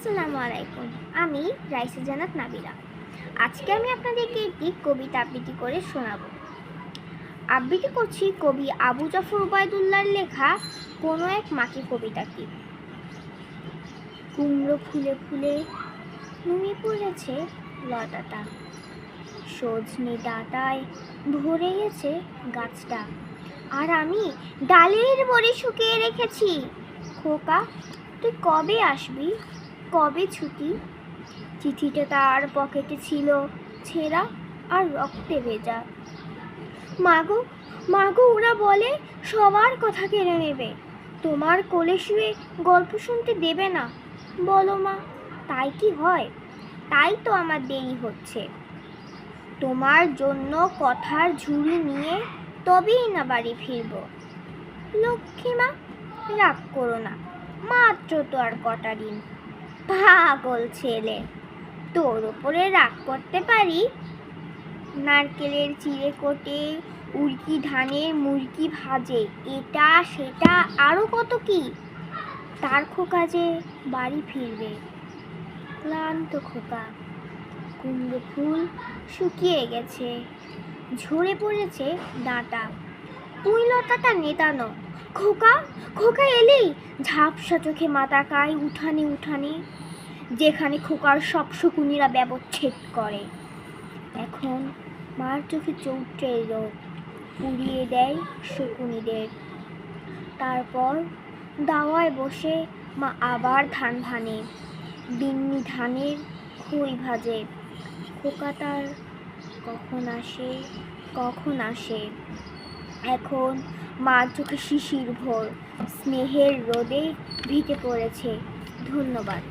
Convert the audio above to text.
আসসালামু আলাইকুম। আমি রাইসা জান্নাত নাবিলা। আজকে আমি আপনাদেরকে একটি কবিতা আবৃত্তি করে শোনাব। আবৃত্তি করছি কবি আবু জাফর উবায়দুল্লাহর লেখা কোনো এক মাকে কবিতাটি। কুমড়ো ফুলে ফুলে নুয়ে পড়েছে লতাটা, সজনে ডাঁটায় ভরে গেছে গাছটা, আর আমি ডালের বড়ি শুকিয়ে রেখেছি। খোকা, তুই কবে আসবি, কবে ছুটি? চিঠিটা তার পকেটে ছিল ছেঁড়া আর রক্তে ভেজা। মাগো মাগো, ওরা বলে সবার কথা কেড়ে নেবে, তোমার কোলে শুয়ে গল্প শুনতে দেবে না। বলো মা, তাই কি হয়? তাই তো আমার দেরি হচ্ছে। তোমার জন্য কথার ঝুড়ি নিয়ে তবেই না বাড়ি ফিরব। লক্ষ্মী মা, রাগ করো না, মাত্র তো আর কটা দিন। পাগল ছেলে, তোর ওপরে রাগ করতে পারি? নারকেলের চিড়ে কোটে, উড়কি ধানের মুরকি ভাজে, এটা সেটা আরো কত কি। তার খোকা যে বাড়ি ফিরবে, ক্লান্ত খোকা। কুমড়ো ফুল শুকিয়ে গেছে, ঝরে পড়েছে ডাঁটা, পুঁই লতাটা নেতানো। খোকা খোকা এলি, ঝাপসা চোখে মাথা কায় উঠানে উঠানে, যেখানে খোকার সব শকুনিরা ব্যবচ্ছেদ করে। এখন মার চোখে চৌট্রের রোদ উড়িয়ে দেয় শকুনিদের। তারপর দাওয়ায় বসে মা আবার ধান ভানে, বিন্নি ধানের খই ভাজে। খোকা তার কখন আসে, কখন আসে। এখন মার চোখে শিশির ভোর, স্নেহের রোদে ভিজে পড়েছে। ধন্যবাদ।